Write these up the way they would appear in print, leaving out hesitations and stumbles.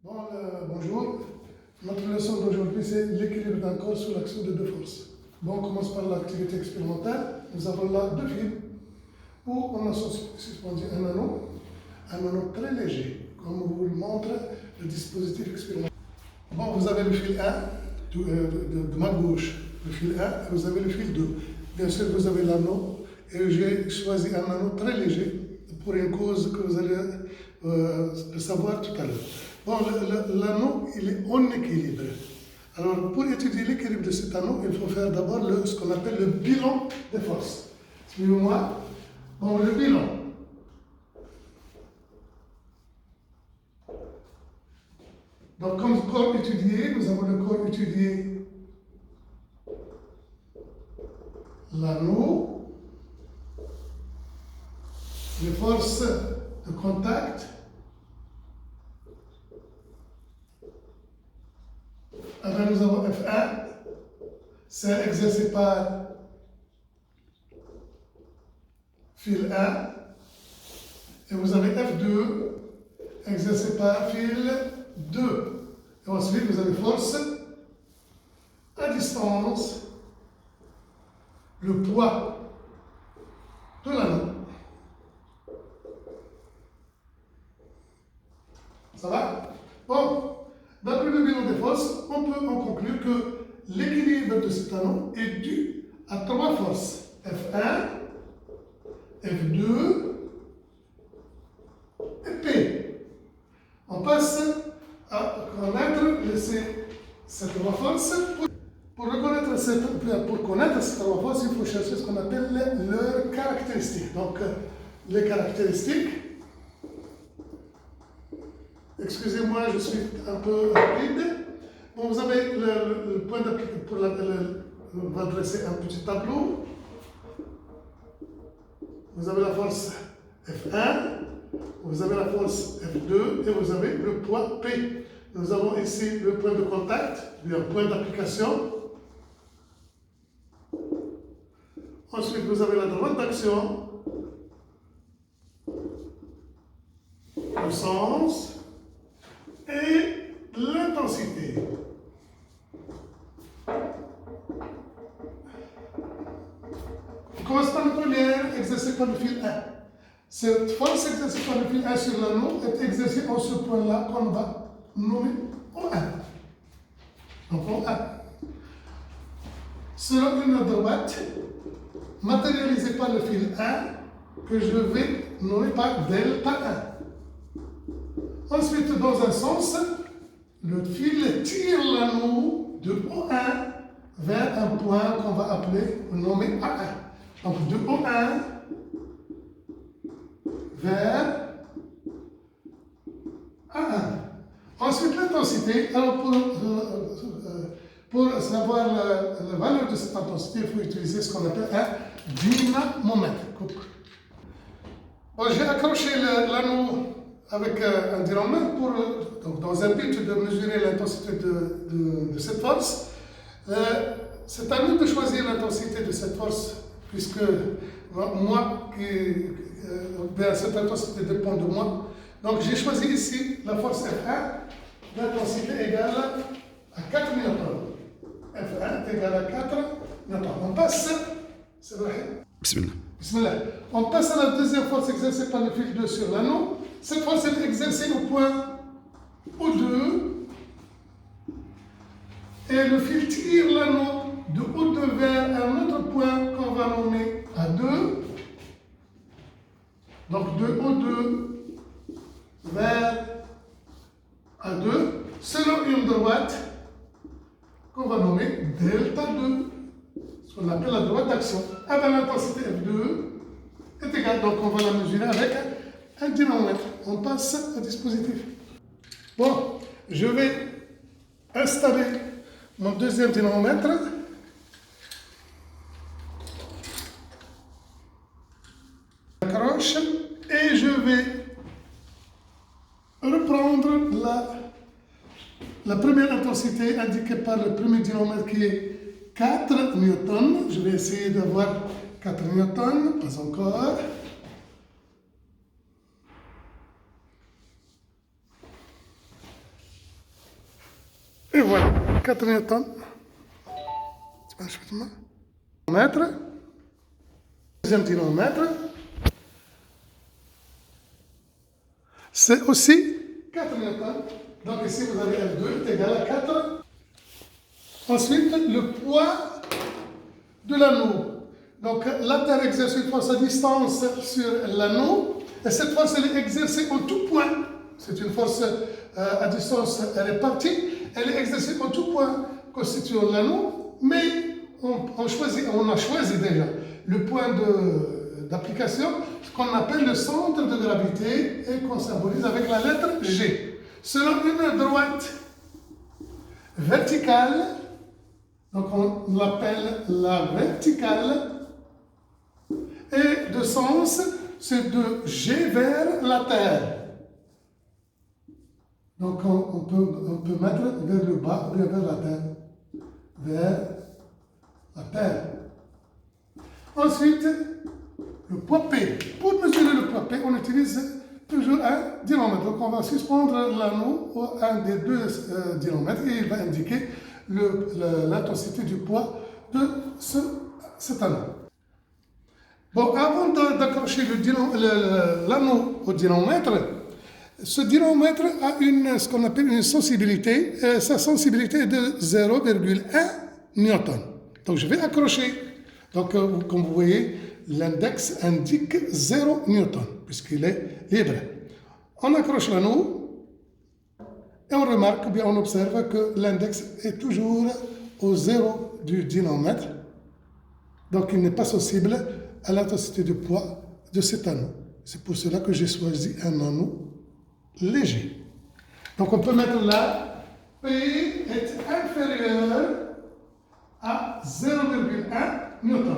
Bonjour. Notre leçon d'aujourd'hui, c'est l'équilibre d'un corps sous l'action de deux forces. Bon, on commence par l'activité expérimentale. Nous avons là deux fils où on a suspendu un anneau très léger, comme vous le montre le dispositif expérimental. Bon, vous avez le fil 1 de ma gauche, le fil 1, et vous avez le fil 2. Bien sûr, vous avez l'anneau, et j'ai choisi un anneau très léger pour une cause que vous allez le savoir tout à l'heure. Bon, l'anneau, il est en équilibre. Alors, pour étudier l'équilibre de cet anneau, il faut faire d'abord ce qu'on appelle le bilan des forces. Suivez-moi. Bon, le bilan. Donc, comme corps étudié, nous avons le corps étudié, l'anneau, les forces de contact, alors nous avons F1, c'est exercé par fil 1, et vous avez F2, exercé par fil 2. Et ensuite, vous avez force à distance, le poids de l'anneau. Ça va? Bon, d'après le bilan des forces, on peut en conclure que l'équilibre de cet anneau est dû à trois forces. F1, F2 et P. On passe à connaître ces trois forces. Pour connaître ces trois forces, il faut chercher ce qu'on appelle leurs caractéristiques. Donc, les caractéristiques, excusez-moi, je suis un peu rapide. Bon, vous avez le point d'application, on va dresser un petit tableau. Vous avez la force F1, vous avez la force F2 et vous avez le poids P. Nous avons ici le point de contact, le point d'application. Ensuite, vous avez la droite d'action, le sens et l'intensité. On commence par la première, exercée par le fil 1. Cette force exercée par le fil 1 sur l'anneau est exercée en ce point-là qu'on va nommer O1. Donc O1. Selon une droite, matérialisée par le fil 1, que je vais nommer par delta 1. Ensuite, dans un sens, le fil tire l'anneau de O1 vers un point qu'on va appeler, nommer A1. Donc de O1 vers A1. Ensuite, l'intensité. Alors, pour savoir la valeur de cette intensité, il faut utiliser ce qu'on appelle un dynamomètre. Bon, j'ai accroché l'anneau avec un dynamomètre donc dans un but de mesurer l'intensité de cette force. C'est à nous de choisir l'intensité de cette force, puisque cette intensité dépend de moi. Donc j'ai choisi ici la force F1, l'intensité égale à 4 newtons. F1 égale à 4 newtons. On passe, c'est vrai. Bismillah. Bismillah. On passe à la deuxième force exercée par le fil 2 sur l'anneau. Cette force est exercée au point O2. Et le fil tire l'anneau de O2 vers un autre point qu'on va nommer A2. Donc de O2 vers A2, selon une droite qu'on va nommer delta 2, ce qu'on appelle la droite d'action. Avec l'intensité F2 est égale, donc on va la mesurer avec un dynamomètre. On passe au dispositif. Bon, je vais installer mon deuxième dynamomètre. J'accroche et je vais reprendre la première intensité indiquée par le premier dynamomètre qui est 4 newtons. Je vais essayer d'avoir 4 newtons, pas encore. Et voilà, 4 newtons. Mètre. Deuxième dynamètre. C'est aussi 4 newtons. Donc ici, vous avez F2 est égal à 4. Ensuite, le poids de l'anneau. Donc la Terre exerce une force à distance sur l'anneau. Et cette force, elle est exercée en tout point. C'est une force à distance répartie. Elle est exercée en tout point constituant l'anneau. Mais on a choisi déjà le point d'application, ce qu'on appelle le centre de gravité et qu'on symbolise avec la lettre G. Selon une droite verticale, donc on l'appelle la verticale, et de sens, c'est de G vers la Terre. Donc on peut mettre vers le bas ou bien vers la Terre. Vers la Terre. Ensuite, le poids P. Pour mesurer le poids P, on utilise toujours un dynamètre. Donc on va suspendre l'anneau à un des deux dynamètres et il va indiquer l'intensité du poids de cet anneau. Bon, avant d'accrocher l'anneau au dynamètre, ce dynamètre a ce qu'on appelle une sensibilité. Sa sensibilité est de 0,1 newton. Donc je vais accrocher. Donc comme vous voyez, l'index indique 0 newton puisqu'il est libre. On accroche l'anneau et on remarque, ou bien on observe que l'index est toujours au 0 du dynamètre. Donc il n'est pas sensible à l'intensité du poids de cet anneau. C'est pour cela que j'ai choisi un anneau léger. Donc on peut mettre là, P est inférieur à 0,1 newton.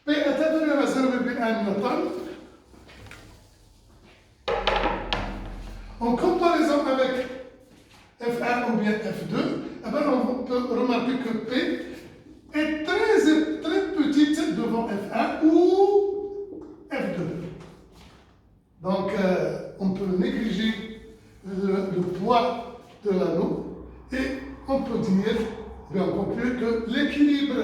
P est inférieur à 0,1 newton. En comparaison avec F1 ou bien F2, eh bien on peut remarquer que P est très petite devant F1 ou F2. Donc, on peut négliger le poids de l'anneau et on peut dire, on conclut que l'équilibre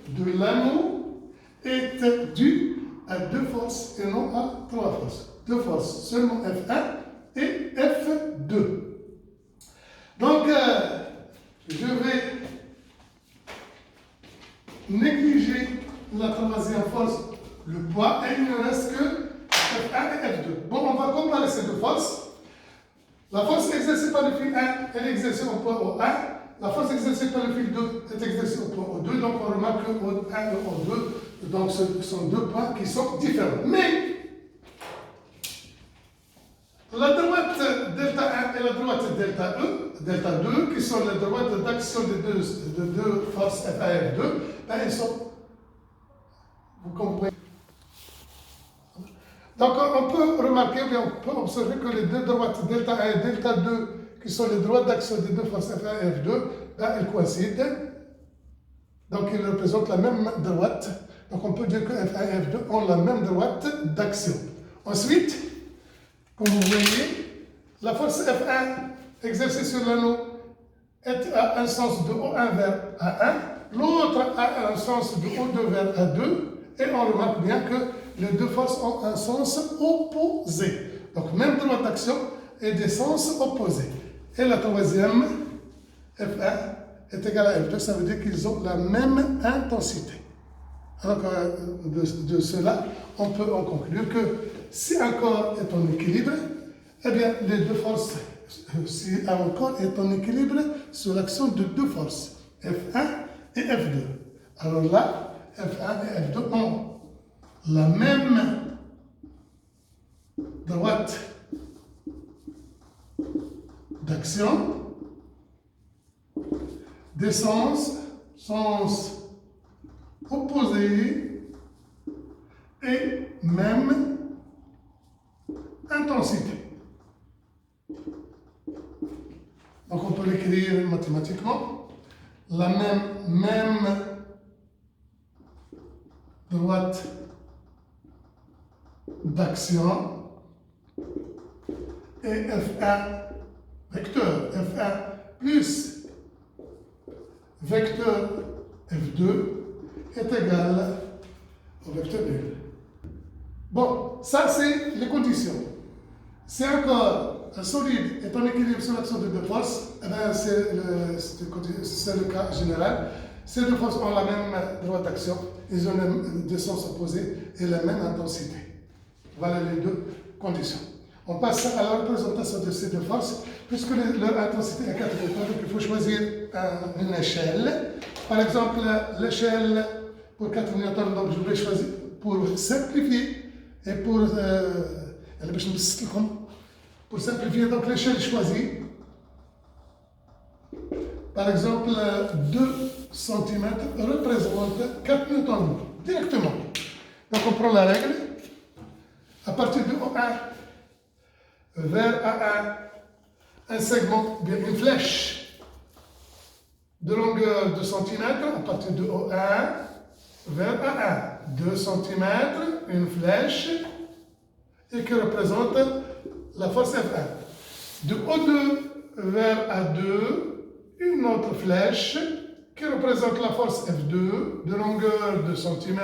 de l'anneau est dû à 2 forces et non à 3 forces. 2 forces, seulement F1 et F2. Donc, je vais négliger la troisième force, le poids, et il ne reste que F1 et F2. Bon, on va comparer ces deux forces. La force exercée par le fil 1 elle est exercée au poids O1. La force exercée par le fil 2 est exercée au poids O2. Donc on remarque que O1 et O2, donc ce sont 2 points qui sont différents. Mais la droite delta 1 et la droite delta 2, qui sont les droites d'action de deux forces F1 et F2, ben elles sont, vous comprenez. Donc on peut remarquer, on peut observer que les deux droites delta 1 et delta 2, qui sont les droites d'action des deux forces F1 et F2, ben elles coïncident. Donc ils représentent la même droite. Donc on peut dire que F1 et F2 ont la même droite d'action. Ensuite, comme vous voyez, la force F1 exercée sur l'anneau a un sens de O1 vers A1, l'autre a un sens de O2 vers A2, et on remarque bien que les deux forces ont un sens opposé. Donc même droite d'action et des sens opposés. Et la troisième, F1 est égal à F2, ça veut dire qu'ils ont la même intensité. Alors de cela, on peut en conclure que si un corps est en équilibre, eh bien les deux forces, si un corps est en équilibre sous l'action de deux forces, F1 et F2. Alors là, F1 et F2 ont la même droite d'action, des sens opposés et même intensité. Donc on peut l'écrire mathématiquement. La même droite d'action et F1 vecteur, F1 plus vecteur F2 est égal au vecteur nul. Bon, ça c'est les conditions. Si encore un solide est en équilibre sur l'action de deux forces, eh bien c'est le cas général. Ces deux forces ont la même droite d'action, ils ont des sens opposés et la même intensité. Voilà les deux conditions. On passe à la représentation de ces deux forces. Puisque leur intensité est 4 newtons, donc il faut choisir une échelle. Par exemple, l'échelle pour 4 newtons, donc je vais choisir pour simplifier et pour simplifier, donc l'échelle choisie. Par exemple, 2 cm représente 4 newtons directement. Donc on prend la règle. À partir de O1 vers A1, un segment, bien une flèche de longueur 2 cm à partir de O1 vers A1. 2 cm, une flèche et qui représente la force F1. De O2 vers A2, une autre flèche qui représente la force F2 de longueur 2 cm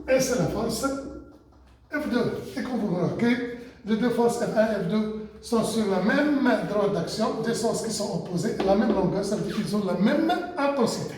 et c'est la force F2. Et comme vous remarquez, les deux forces F1 et F2 sont sur la même droite d'action, des sens qui sont opposés, la même longueur, ça veut dire qu'ils ont la même intensité.